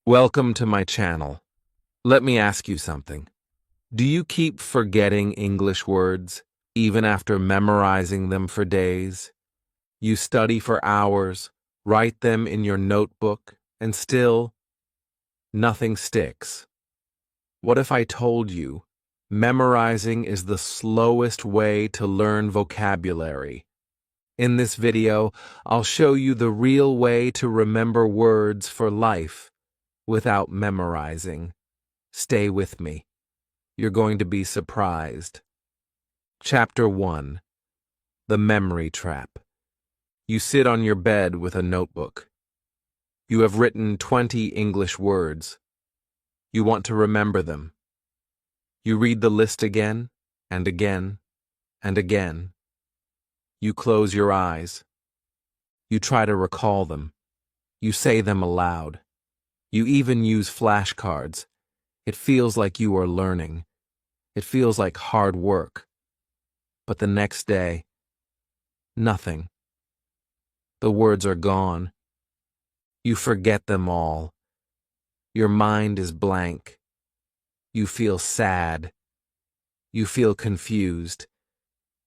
Welcome to my channel. Let me ask you something. Do you keep forgetting English words, even after memorizing them for days? You study for hours, write them in your notebook, and still, nothing sticks. What if I told you, memorizing is the slowest way to learn vocabulary? In this video, I'll show you the real way to remember words for life without memorizing. Stay with me. You're going to be surprised. Chapter 1. The Memory Trap. You sit on your bed with a notebook. You have written 20 English words. You want to remember them. You read the list again and again and again. You close your eyes. You try to recall them. You say them aloud. You even use flashcards. It feels like you are learning. It feels like hard work. But the next day, nothing. The words are gone. You forget them all. Your mind is blank. You feel sad. You feel confused.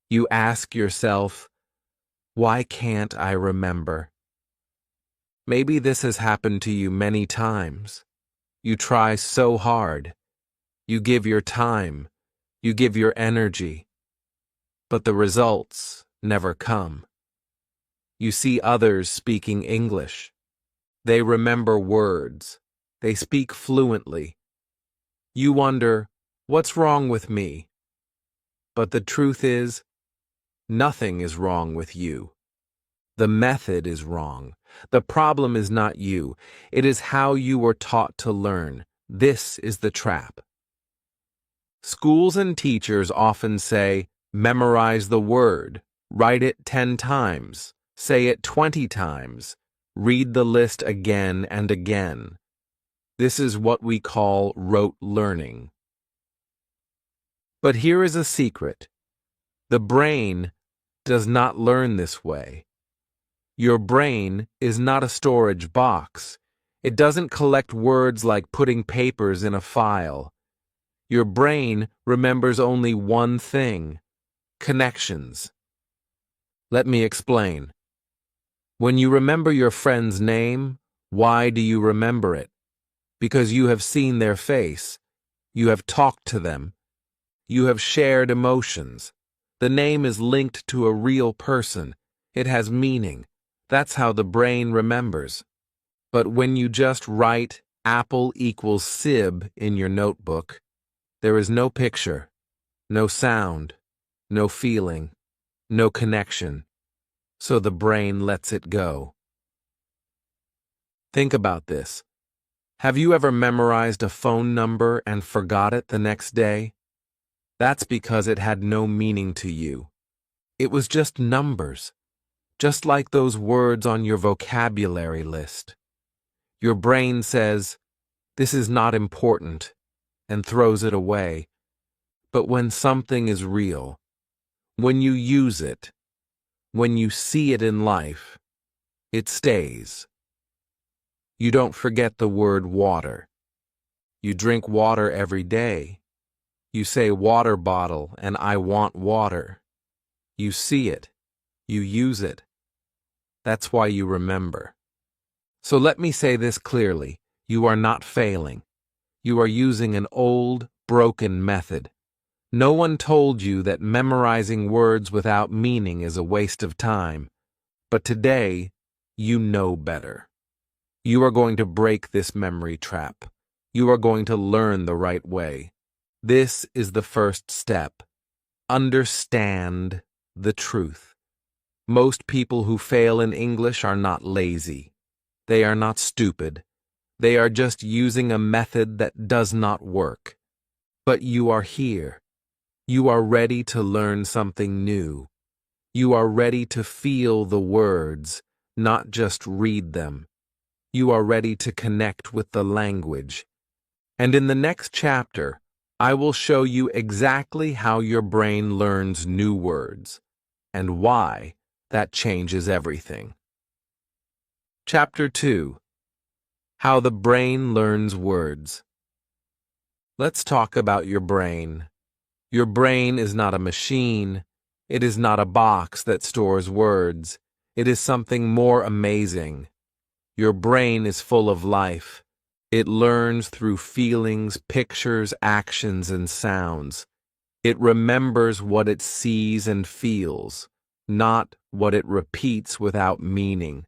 You ask yourself, why can't I remember? Maybe this has happened to you many times. You try so hard. You give your time. You give your energy. But the results never come. You see others speaking English. They remember words. They speak fluently. You wonder, what's wrong with me? But the truth is, nothing is wrong with you. The method is wrong. The problem is not you. It is how you were taught to learn. This is the trap. Schools and teachers often say, memorize the word, write it 10 times, say it 20 times, read the list again and again. This is what we call rote learning. But here is a secret. The brain does not learn this way. Your brain is not a storage box. It doesn't collect words like putting papers in a file. Your brain remembers only one thing: connections. Let me explain. When you remember your friend's name, why do you remember it? Because you have seen their face. You have talked to them. You have shared emotions. The name is linked to a real person. It has meaning. That's how the brain remembers. But when you just write apple equals sib in your notebook, there is no picture, no sound, no feeling, no connection. So the brain lets it go. Think about this. Have you ever memorized a phone number and forgot it the next day? That's because it had no meaning to you. It was just numbers. Just like those words on your vocabulary list. Your brain says, this is not important, and throws it away. But when something is real, when you use it, when you see it in life, it stays. You don't forget the word water. You drink water every day. You say water bottle and I want water. You see it. You use it. That's why you remember. So let me say this clearly. You are not failing. You are using an old, broken method. No one told you that memorizing words without meaning is a waste of time. But today, you know better. You are going to break this memory trap. You are going to learn the right way. This is the first step. Understand the truth. Most people who fail in English are not lazy. They are not stupid. They are just using a method that does not work. But you are here. You are ready to learn something new. You are ready to feel the words, not just read them. You are ready to connect with the language. And in the next chapter, I will show you exactly how your brain learns new words and why that changes everything. Chapter 2. How the brain learns words. Let's talk about your brain. Your brain is not a machine. It is not a box that stores words. It is something more amazing. Your brain is full of life. It learns through feelings, pictures, actions, and sounds. It remembers what it sees and feels, not what it repeats without meaning.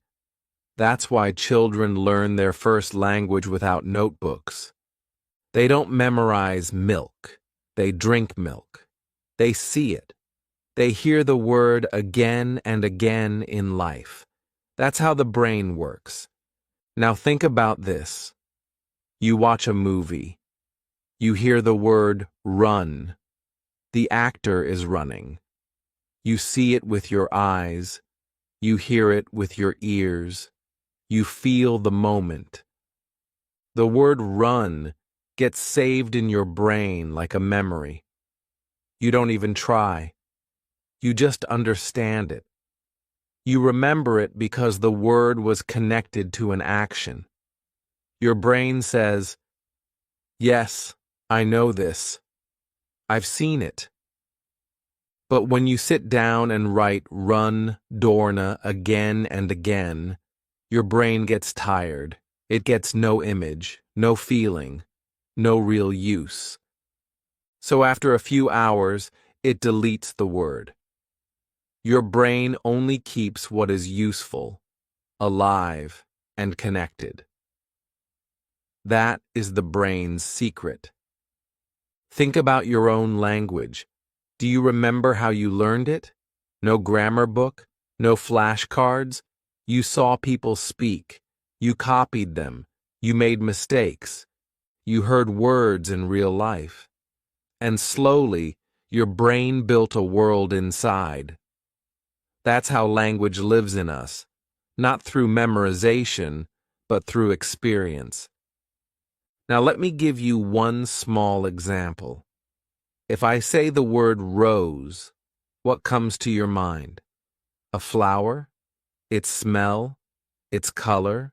That's why children learn their first language without notebooks. They don't memorize milk. They drink milk. They see it. They hear the word again and again in life. That's how the brain works. Now think about this. You watch a movie. You hear the word run. The actor is running. You see it with your eyes. You hear it with your ears. You feel the moment. The word run gets saved in your brain like a memory. You don't even try. You just understand it. You remember it because the word was connected to an action. Your brain says, "Yes, I know this. I've seen it." But when you sit down and write run, Dorna again and again, your brain gets tired. It gets no image, no feeling, no real use. So after a few hours, it deletes the word. Your brain only keeps what is useful, alive, and connected. That is the brain's secret. Think about your own language. Do you remember how you learned it? No grammar book? No flashcards? You saw people speak. You copied them. You made mistakes. You heard words in real life. And slowly, your brain built a world inside. That's how language lives in us, not through memorization, but through experience. Now let me give you one small example. If I say the word rose, what comes to your mind? A flower? Its smell? Its color?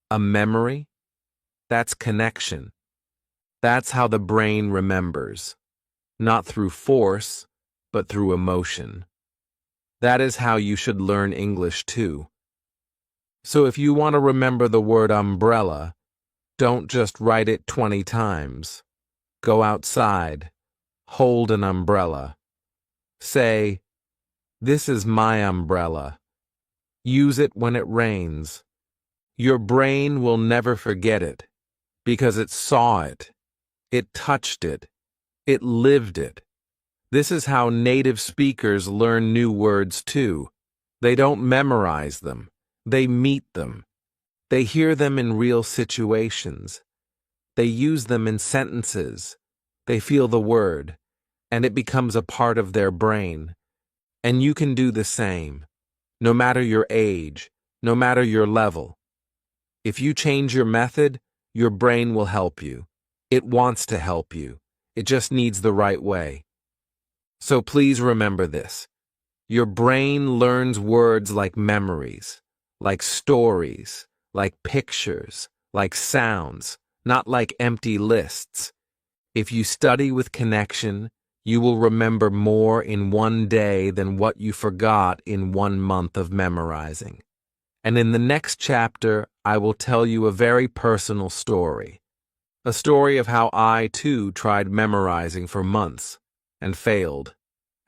A memory? That's connection. That's how the brain remembers. Not through force, but through emotion. That is how you should learn English too. So if you want to remember the word umbrella, don't just write it 20 times. Go outside. Hold an umbrella. Say, "This is my umbrella." Use it when it rains. Your brain will never forget it because it saw it. It touched it. It lived it. This is how native speakers learn new words too. They don't memorize them. They meet them. They hear them in real situations. They use them in sentences. They feel the word, and it becomes a part of their brain. And you can do the same, no matter your age, no matter your level. If you change your method, your brain will help you. It wants to help you. It just needs the right way. So please remember this. Your brain learns words like memories, like stories, like pictures, like sounds, not like empty lists. If you study with connection, you will remember more in one day than what you forgot in 1 month of memorizing. And in the next chapter, I will tell you a very personal story. A story of how I, too, tried memorizing for months and failed,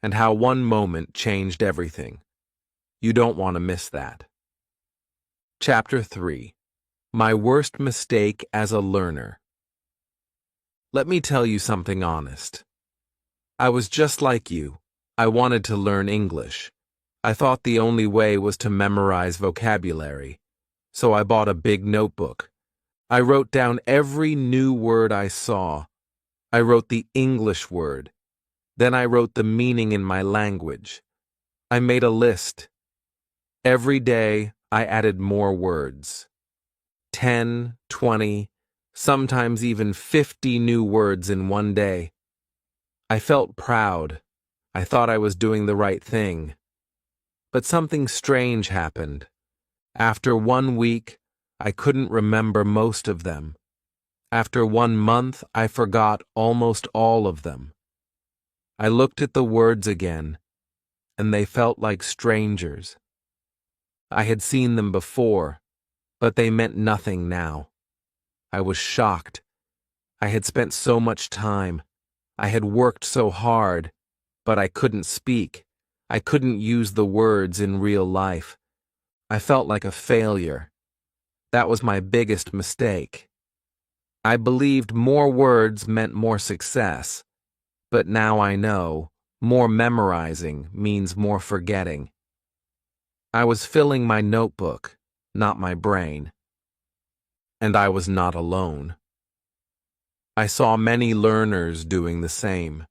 and how one moment changed everything. You don't want to miss that. Chapter 3. My worst mistake as a learner. Let me tell you something honest. I was just like you. I wanted to learn English. I thought the only way was to memorize vocabulary. So I bought a big notebook. I wrote down every new word I saw. I wrote the English word. Then I wrote the meaning in my language. I made a list. Every day, I added more words. 10, 20, sometimes even 50 new words in one day. I felt proud. I thought I was doing the right thing. But something strange happened. After 1 week, I couldn't remember most of them. After 1 month, I forgot almost all of them. I looked at the words again, and they felt like strangers. I had seen them before, but they meant nothing now. I was shocked. I had spent so much time. I had worked so hard, but I couldn't speak. I couldn't use the words in real life. I felt like a failure. That was my biggest mistake. I believed more words meant more success, but now I know more memorizing means more forgetting. I was filling my notebook, not my brain. And I was not alone. I saw many learners doing the same.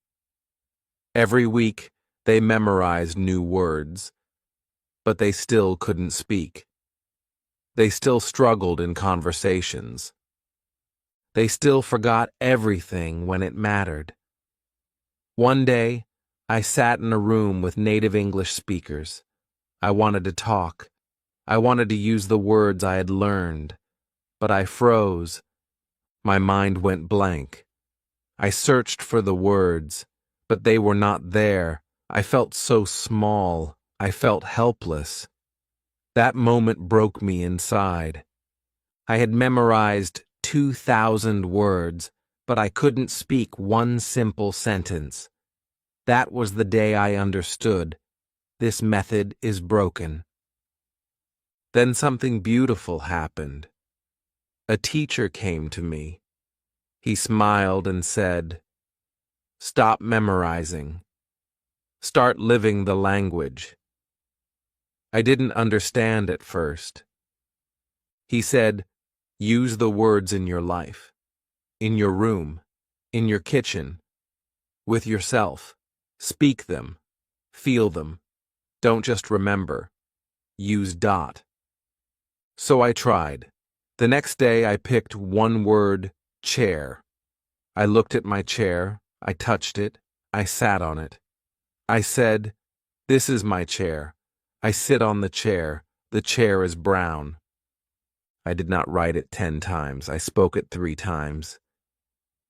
Every week, they memorized new words, but they still couldn't speak. They still struggled in conversations. They still forgot everything when it mattered. One day, I sat in a room with native English speakers. I wanted to talk. I wanted to use the words I had learned, but I froze. My mind went blank. I searched for the words, but they were not there. I felt so small. I felt helpless. That moment broke me inside. I had memorized 2,000 words, but I couldn't speak one simple sentence. That was the day I understood. This method is broken. Then something beautiful happened. A teacher came to me. He smiled and said, "Stop memorizing. Start living the language." I didn't understand at first. He said, "Use the words in your life, in your room, in your kitchen, with yourself. Speak them, feel them. Don't just remember. Use dot." So I tried. The next day I picked one word, chair. I looked at my chair, I touched it, I sat on it. I said, "This is my chair. I sit on the chair is brown." I did not write it 10 times, I spoke it 3 times.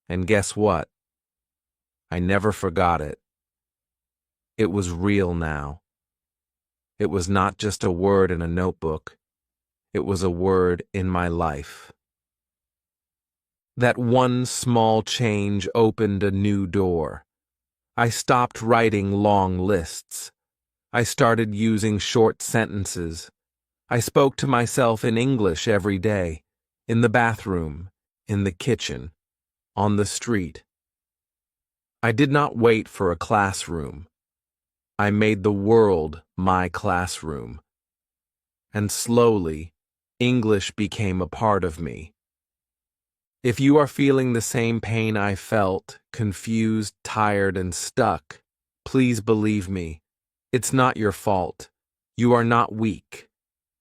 And guess what? I never forgot it. It was real now. It was not just a word in a notebook. It was a word in my life. That one small change opened a new door. I stopped writing long lists. I started using short sentences. I spoke to myself in English every day, in the bathroom, in the kitchen, on the street. I did not wait for a classroom. I made the world my classroom. And slowly, English became a part of me. If you are feeling the same pain I felt, confused, tired, and stuck, please believe me, it's not your fault. You are not weak.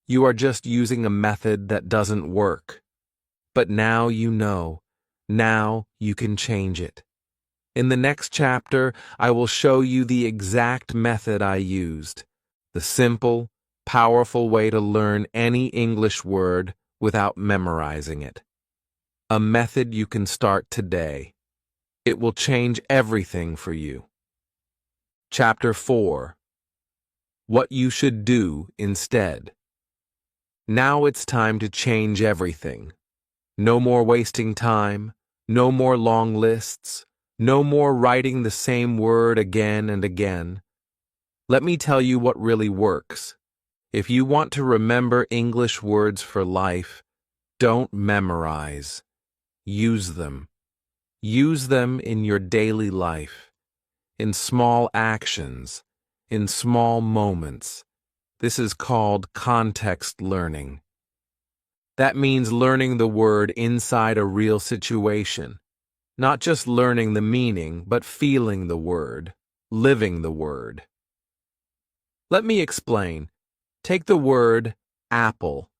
You are just using a method that doesn't work. But now you know. Now you can change it. In the next chapter, I will show you the exact method I used. The simple, powerful way to learn any English word without memorizing it. A method you can start today. It will change everything for you. Chapter 4. What you should do instead. Now it's time to change everything. No more wasting time, no more long lists, no more writing the same word again and again. Let me tell you what really works. If you want to remember English words for life, don't memorize. Use them. Use them in your daily life, in small actions, in small moments. This is called context learning. That means learning the word inside a real situation. Not just learning the meaning, but feeling the word, living the word. Let me explain. Take the word apple.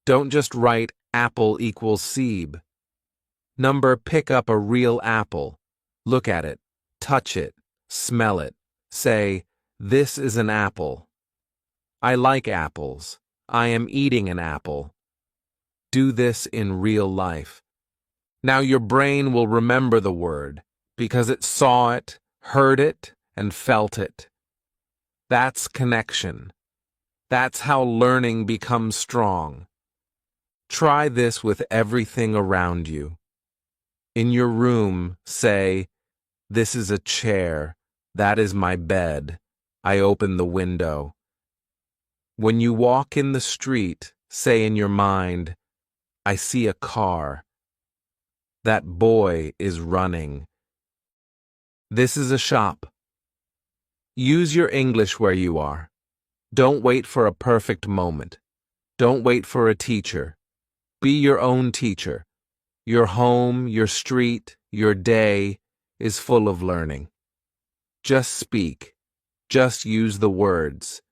Don't just write apple equals Seb. Pick up a real apple. Look at it, touch it, smell it. Say, "This is an apple. I like apples. I am eating an apple." Do this in real life. Now your brain will remember the word because it saw it, heard it, and felt it. That's connection. That's how learning becomes strong. Try this with everything around you. In your room, say, "This is a chair. That is my bed. I open the window." When you walk in the street, say in your mind, "I see a car. That boy is running. This is a shop." Use your English where you are. Don't wait for a perfect moment. Don't wait for a teacher. Be your own teacher. Your home, your street, your day is full of learning. Just speak. Just use the words.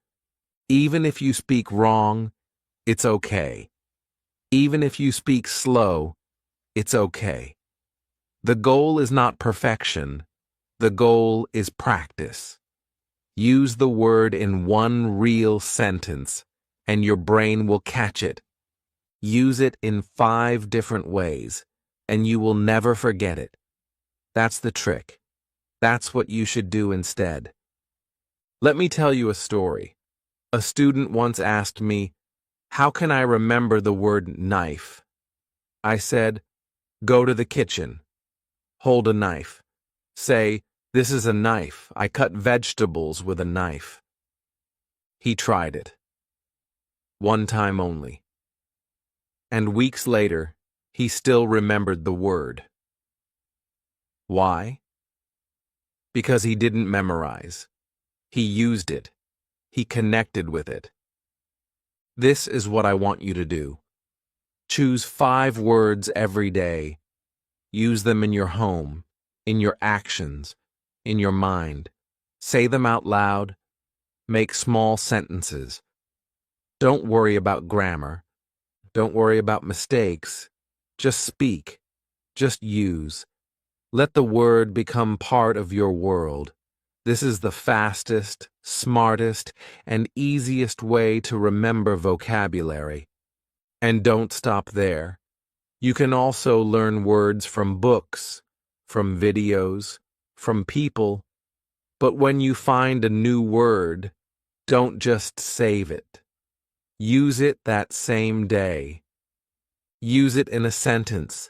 Even if you speak wrong, it's okay. Even if you speak slow, it's okay. The goal is not perfection. The goal is practice. Use the word in one real sentence, and your brain will catch it. Use it in 5 different ways, and you will never forget it. That's the trick. That's what you should do instead. Let me tell you a story. A student once asked me, "How can I remember the word knife?" I said, "Go to the kitchen. Hold a knife. Say, 'This is a knife. I cut vegetables with a knife.'" He tried it. One time only. And weeks later, he still remembered the word. Why? Because he didn't memorize. He used it. He connected with it. This is what I want you to do. Choose 5 words every day. Use them in your home, in your actions, in your mind. Say them out loud. Make small sentences. Don't worry about grammar. Don't worry about mistakes. Just speak. Just use. Let the word become part of your world. This is the fastest, smartest, and easiest way to remember vocabulary. And don't stop there. You can also learn words from books, from videos, from people. But when you find a new word, don't just save it. Use it that same day. Use it in a sentence.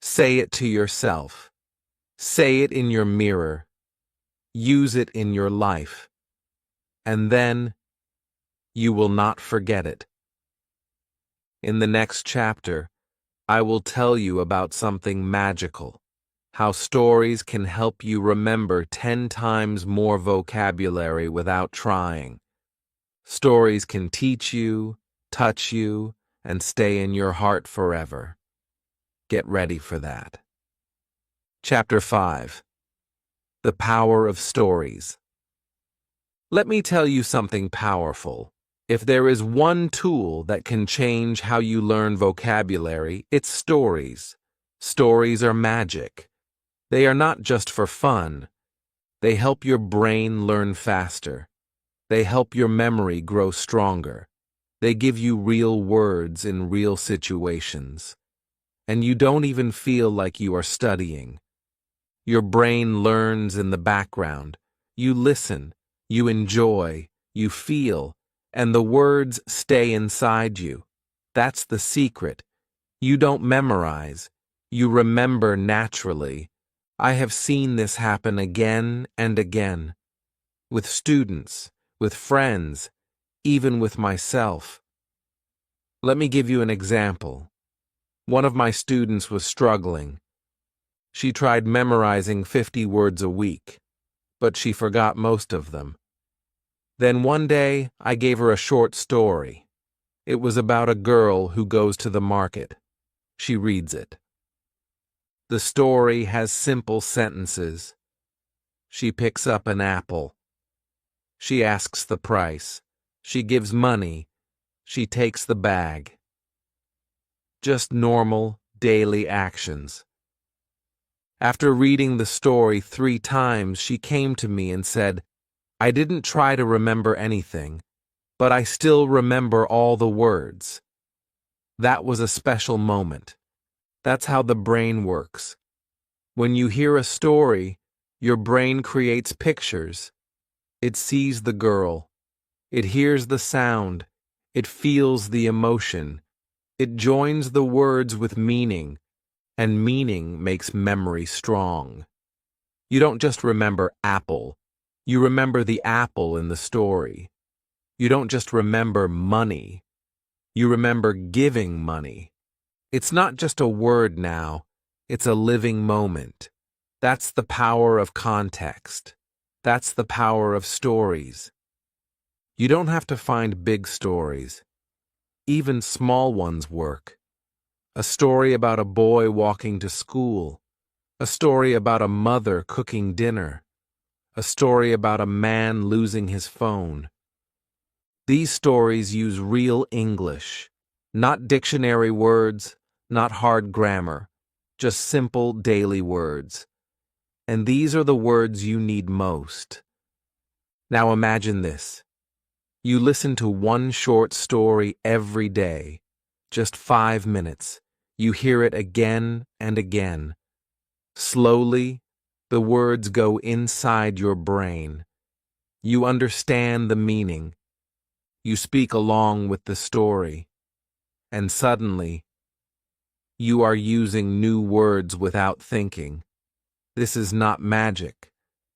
Say it to yourself. Say it in your mirror. Use it in your life. And then you will not forget it. In the next chapter, I will tell you about something magical, how stories can help you remember 10 times more vocabulary without trying. Stories can teach you, touch you, and stay in your heart forever. Get ready for that. Chapter 5. The Power of Stories. Let me tell you something powerful. If there is one tool that can change how you learn vocabulary, it's stories. Stories are magic. They are not just for fun. They help your brain learn faster. They help your memory grow stronger. They give you real words in real situations. And you don't even feel like you are studying. Your brain learns in the background. You listen, you enjoy, you feel, and the words stay inside you. That's the secret. You don't memorize. You remember naturally. I have seen this happen again and again. With students, with friends, even with myself. Let me give you an example. One of my students was struggling. She tried memorizing 50 words a week, but she forgot most of them. Then one day, I gave her a short story. It was about a girl who goes to the market. She reads it. The story has simple sentences. She picks up an apple. She asks the price. She gives money. She takes the bag. Just normal, daily actions. After reading the story 3 times, she came to me and said, "I didn't try to remember anything, but I still remember all the words." That was a special moment. That's how the brain works. When you hear a story, your brain creates pictures. It sees the girl. It hears the sound. It feels the emotion. It joins the words with meaning, and meaning makes memory strong. You don't just remember apple. You remember the apple in the story. You don't just remember money. You remember giving money. It's not just a word now. It's a living moment. That's the power of context. That's the power of stories. You don't have to find big stories. Even small ones work. A story about a boy walking to school. A story about a mother cooking dinner. A story about a man losing his phone. These stories use real English, not dictionary words, not hard grammar, just simple daily words. And these are the words you need most. Now imagine this. You listen to one short story every day, just 5 minutes. You hear it again and again. Slowly, the words go inside your brain. You understand the meaning. You speak along with the story. And suddenly, you are using new words without thinking. This is not magic.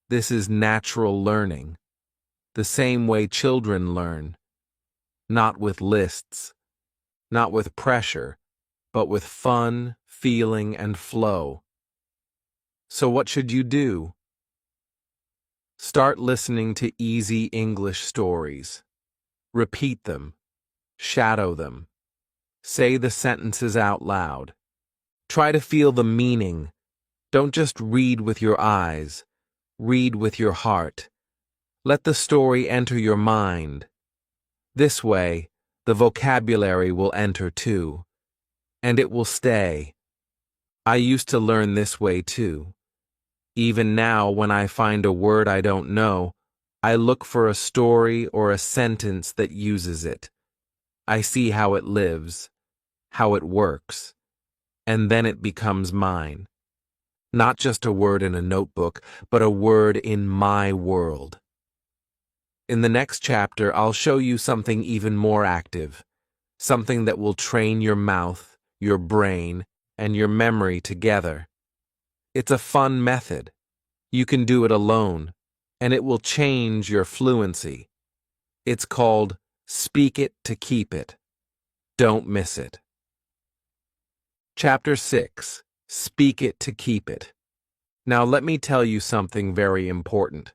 This is natural learning. The same way children learn. Not with lists. Not with pressure, but with fun, feeling, and flow. So what should you do? Start listening to easy English stories. Repeat them. Shadow them. Say the sentences out loud. Try to feel the meaning. Don't just read with your eyes. Read with your heart. Let the story enter your mind. This way, the vocabulary will enter too. And it will stay. I used to learn this way too. Even now, when I find a word I don't know, I look for a story or a sentence that uses it. I see how it lives, how it works, and then it becomes mine. Not just a word in a notebook, but a word in my world. In the next chapter, I'll show you something even more active, something that will train your mouth, your brain, and your memory together. It's a fun method. You can do it alone, and it will change your fluency. It's called Speak It to Keep It. Don't miss it. Chapter 6. Speak It to Keep It. Now let me tell you something very important.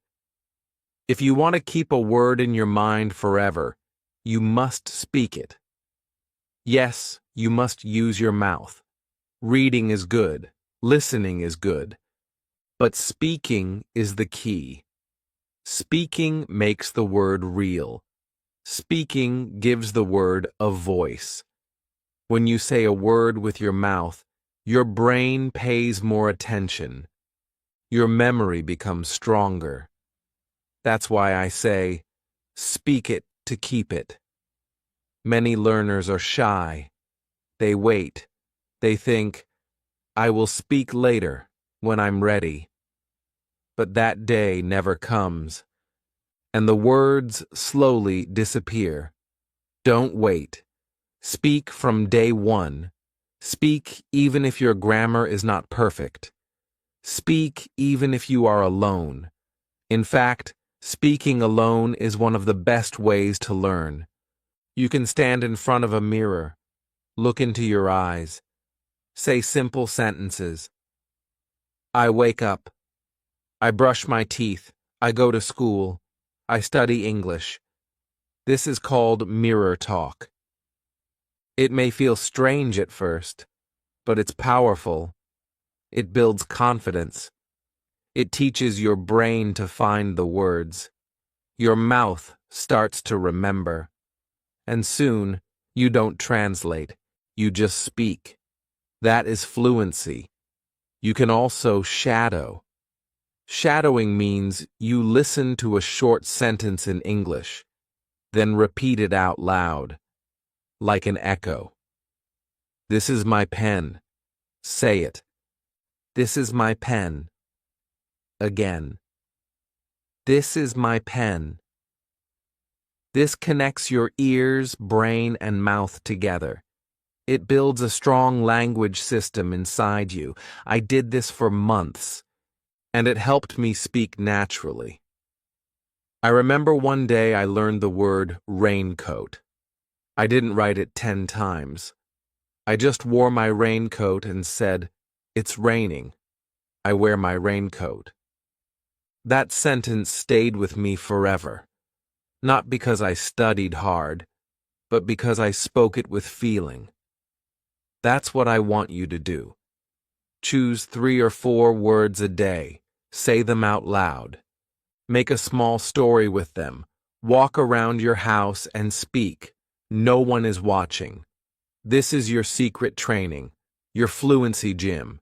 If you want to keep a word in your mind forever, you must speak it. Yes, you must use your mouth. Reading is good. Listening is good. But speaking is the key. Speaking makes the word real. Speaking gives the word a voice. When you say a word with your mouth, your brain pays more attention. Your memory becomes stronger. That's why I say, speak it to keep it. Many learners are shy. They wait. They think, I will speak later, when I'm ready. But that day never comes, and the words slowly disappear. Don't wait. Speak from day one. Speak even if your grammar is not perfect. Speak even if you are alone. In fact, speaking alone is one of the best ways to learn. You can stand in front of a mirror, look into your eyes, say simple sentences. I wake up. I brush my teeth. I go to school. I study English. This is called mirror talk. It may feel strange at first, but it's powerful. It builds confidence. It teaches your brain to find the words. Your mouth starts to remember. And soon, you don't translate. You just speak. That is fluency. You can also shadow. Shadowing means you listen to a short sentence in English, then repeat it out loud, like an echo. This is my pen. Say it. This is my pen. Again. This is my pen. This connects your ears, brain, and mouth together. It builds a strong language system inside you. I did this for months, and it helped me speak naturally. I remember one day I learned the word raincoat. I didn't write it 10 times. I just wore my raincoat and said, "It's raining. I wear my raincoat." That sentence stayed with me forever, not because I studied hard, but because I spoke it with feeling. That's what I want you to do. Choose 3 or 4 words a day. Say them out loud. Make a small story with them. Walk around your house and speak. No one is watching. This is your secret training, your fluency gym.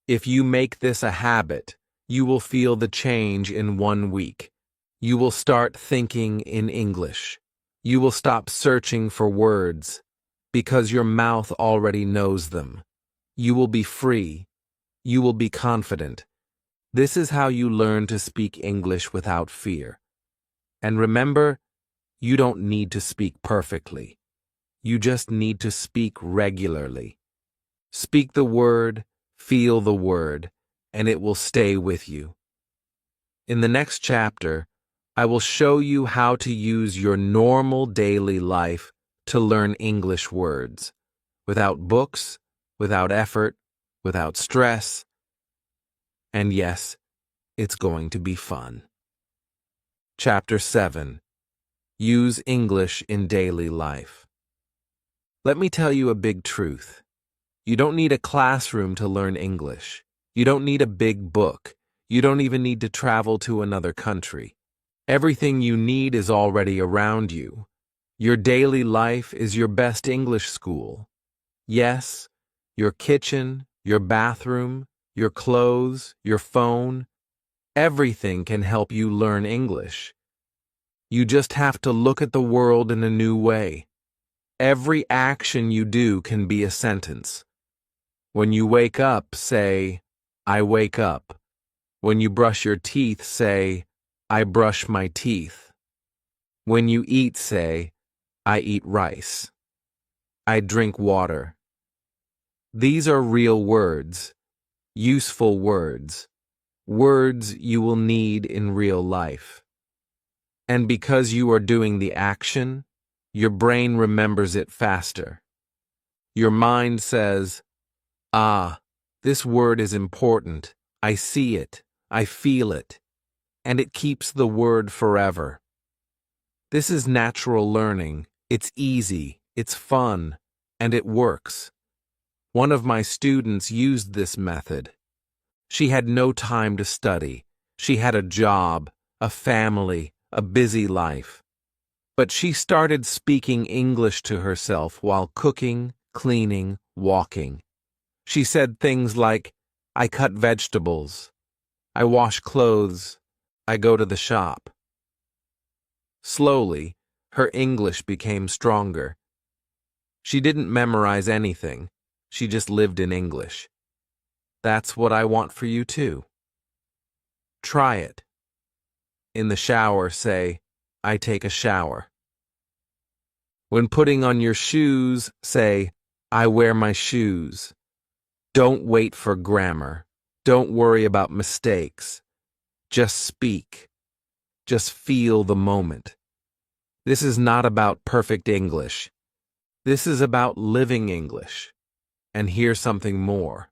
If you make this a habit, you will feel the change in 1 week. You will start thinking in English. You will stop searching for words, because your mouth already knows them. You will be free. You will be confident. This is how you learn to speak English without fear. And remember, you don't need to speak perfectly. You just need to speak regularly. Speak the word, feel the word, and it will stay with you. In the next chapter, I will show you how to use your normal daily life to learn English words, without books, without effort, without stress. And yes, it's going to be fun. Chapter 7. Use English in daily life. Let me tell you a big truth. You don't need a classroom to learn English. You don't need a big book. You don't even need to travel to another country. Everything you need is already around you. Your daily life is your best English school. Yes, your kitchen, your bathroom, your clothes, your phone, everything can help you learn English. You just have to look at the world in a new way. Every action you do can be a sentence. When you wake up, say, "I wake up." When you brush your teeth, say, "I brush my teeth." When you eat, say, "I eat rice." "I drink water." These are real words, useful words, words you will need in real life. And because you are doing the action, your brain remembers it faster. Your mind says, "Ah, this word is important. I see it. I feel it." And it keeps the word forever. This is natural learning. It's easy, it's fun, and it works. One of my students used this method. She had no time to study. She had a job, a family, a busy life. But she started speaking English to herself while cooking, cleaning, walking. She said things like, "I cut vegetables. I wash clothes. I go to the shop." Slowly, her English became stronger. She didn't memorize anything. She just lived in English. That's what I want for you too. Try it. In the shower, say, "I take a shower." When putting on your shoes, say, "I wear my shoes." Don't wait for grammar. Don't worry about mistakes. Just speak. Just feel the moment. This is not about perfect English. This is about living English. And here's something more.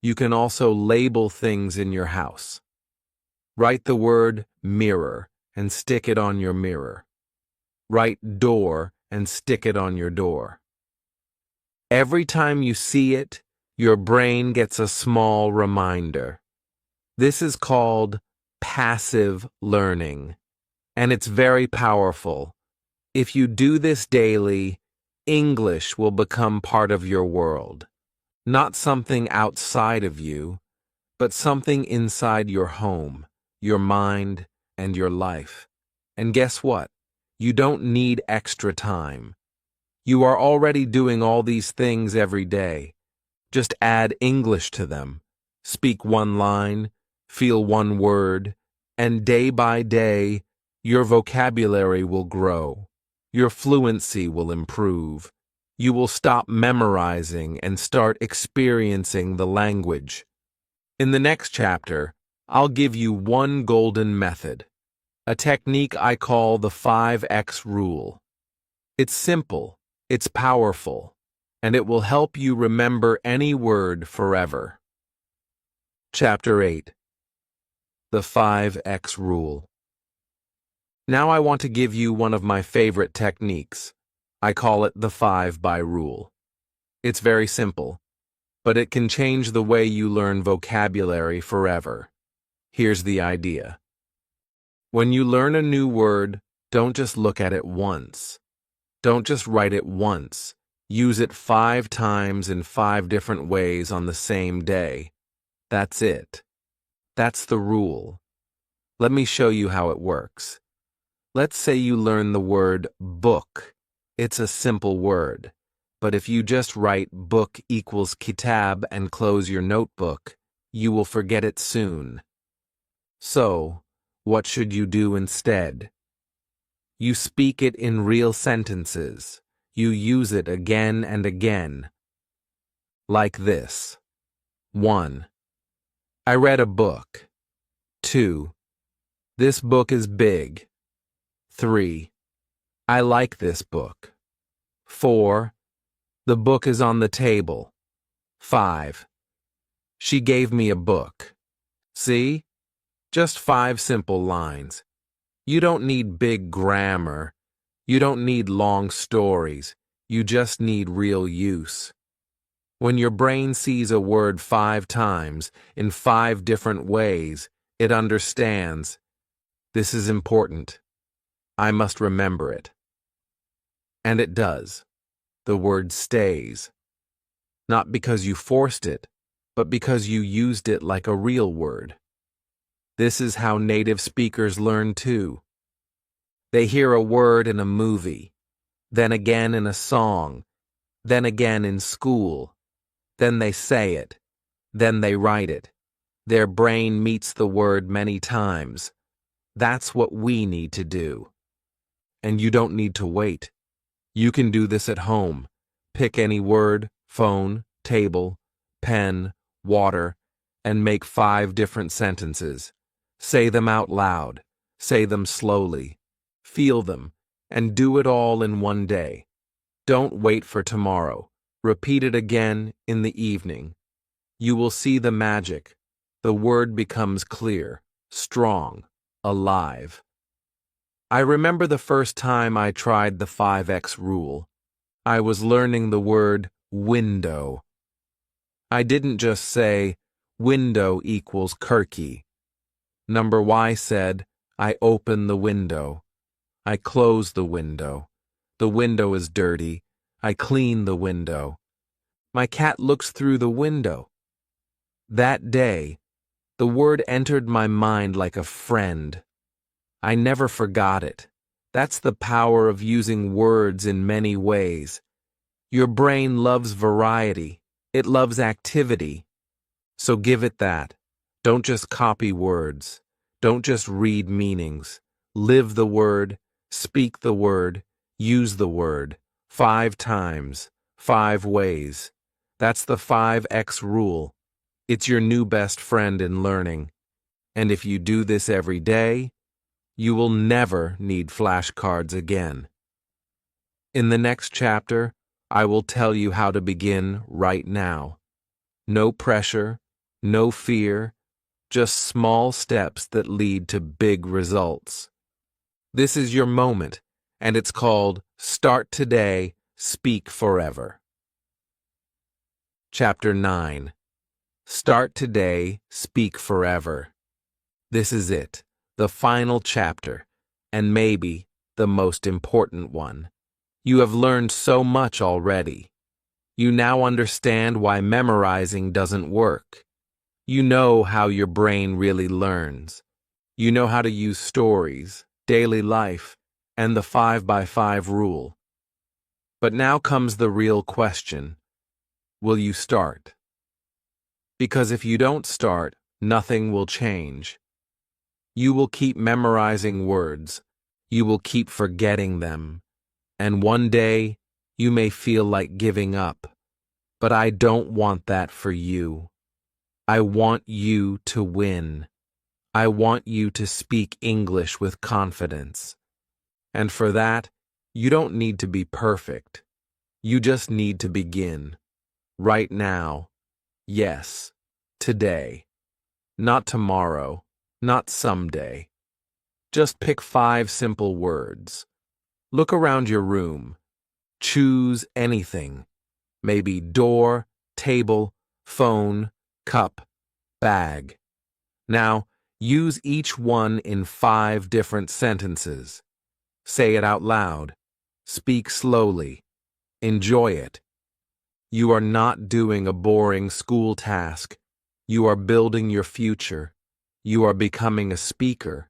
You can also label things in your house. Write the word mirror and stick it on your mirror. Write door and stick it on your door. Every time you see it, your brain gets a small reminder. This is called passive learning, and it's very powerful. If you do this daily, English will become part of your world. Not something outside of you, but something inside your home, your mind, and your life. And guess what? You don't need extra time. You are already doing all these things every day. Just add English to them. Speak one line, feel one word, and day by day, your vocabulary will grow. Your fluency will improve. You will stop memorizing and start experiencing the language. In the next chapter, I'll give you one golden method, a technique I call the 5X rule. It's simple, it's powerful, and it will help you remember any word forever. Chapter 8. The 5X rule. Now I want to give you one of my favorite techniques. I call it the 5 by rule. It's very simple, but it can change the way you learn vocabulary forever. Here's the idea. When you learn a new word, don't just look at it once. Don't just write it once. Use it 5 times in 5 different ways on the same day. That's it. That's the rule. Let me show you how it works. Let's say you learn the word book. It's a simple word. But if you just write book equals kitab and close your notebook, you will forget it soon. So, what should you do instead? You speak it in real sentences. You use it again and again. Like this. 1. I read a book. 2. This book is big. 3. I like this book. 4. The book is on the table. 5. She gave me a book. See? Just 5 simple lines. You don't need big grammar. You don't need long stories. You just need real use. When your brain sees a word 5 times in 5 different ways, it understands. This is important. I must remember it. And it does. The word stays. Not because you forced it, but because you used it like a real word. This is how native speakers learn too. They hear a word in a movie, then again in a song, then again in school, then they say it, then they write it. Their brain meets the word many times. That's what we need to do. And you don't need to wait. You can do this at home. Pick any word, phone, table, pen, water, and make 5 different sentences. Say them out loud. Say them slowly. Feel them, and do it all in one day. Don't wait for tomorrow. Repeat it again in the evening. You will see the magic. The word becomes clear, strong, alive. I remember the first time I tried the 5X rule. I was learning the word window. I didn't just say, window equals Kirky. Number Y said, I open the window. I close the window. The window is dirty. I clean the window. My cat looks through the window. That day, the word entered my mind like a friend. I never forgot it. That's the power of using words in many ways. Your brain loves variety. It loves activity. So give it that. Don't just copy words. Don't just read meanings. Live the word, speak the word, use the word. 5 times, 5 ways. That's the 5X rule. It's your new best friend in learning. And if you do this every day, you will never need flashcards again. In the next chapter, I will tell you how to begin right now. No pressure, no fear, just small steps that lead to big results. This is your moment, and it's called Start Today, Speak Forever. Chapter 9. Start Today, Speak Forever. This is it, the final chapter, and maybe the most important one. You have learned so much already. You now understand why memorizing doesn't work. You know how your brain really learns. You know how to use stories, daily life, and the 5 by 5 rule. But now comes the real question. Will you start? Because if you don't start, nothing will change. You will keep memorizing words. You will keep forgetting them. And one day, you may feel like giving up. But I don't want that for you. I want you to win. I want you to speak English with confidence. And for that, you don't need to be perfect. You just need to begin. Right now. Yes. Today. Not tomorrow. Not someday. Just pick 5 simple words. Look around your room. Choose anything. Maybe door, table, phone, cup, bag. Now, use each one in 5 different sentences. Say it out loud. Speak slowly. Enjoy it. You are not doing a boring school task. You are building your future. You are becoming a speaker.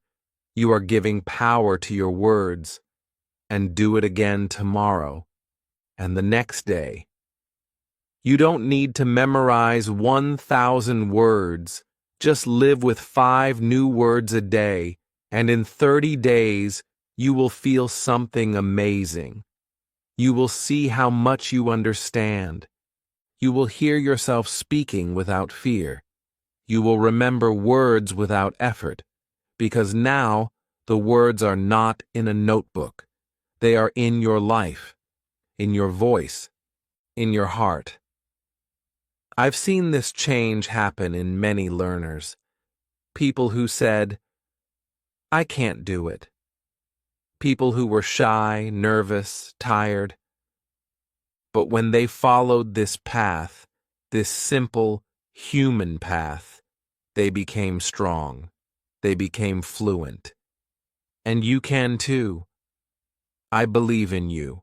You are giving power to your words. And do it again tomorrow. And the next day. You don't need to memorize 1,000 words. Just live with 5 new words a day, and in 30 days, you will feel something amazing. You will see how much you understand. You will hear yourself speaking without fear. You will remember words without effort, because now the words are not in a notebook. They are in your life, in your voice, in your heart. I've seen this change happen in many learners. People who said, I can't do it. People who were shy, nervous, tired. But when they followed this path, this simple, human path, they became strong. They became fluent. And you can too. I believe in you.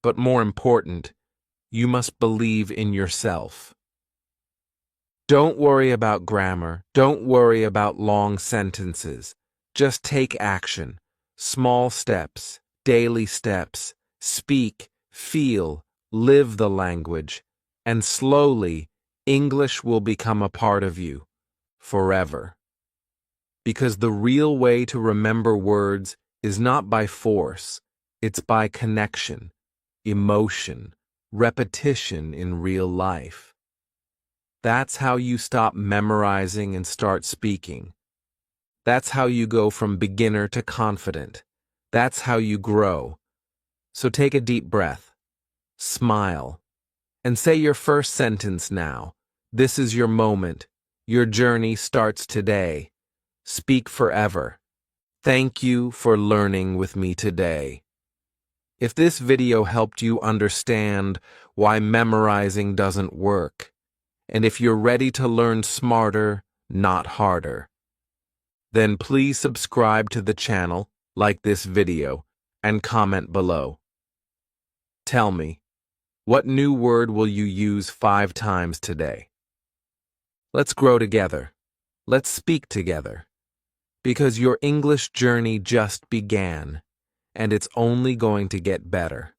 But more important, you must believe in yourself. Don't worry about grammar. Don't worry about long sentences. Just take action. Small steps, daily steps. Speak, feel, live the language. And slowly, English will become a part of you. Forever. Because the real way to remember words is not by force. It's by connection, emotion, repetition in real life. That's how you stop memorizing and start speaking. That's how you go from beginner to confident. That's how you grow. So take a deep breath, smile, and say your first sentence now. This is your moment. Your journey starts today. Speak forever. Thank you for learning with me today. If this video helped you understand why memorizing doesn't work, and if you're ready to learn smarter, not harder, then please subscribe to the channel, like this video, and comment below. Tell me, what new word will you use 5 times today? Let's grow together. Let's speak together. Because your English journey just began, and it's only going to get better.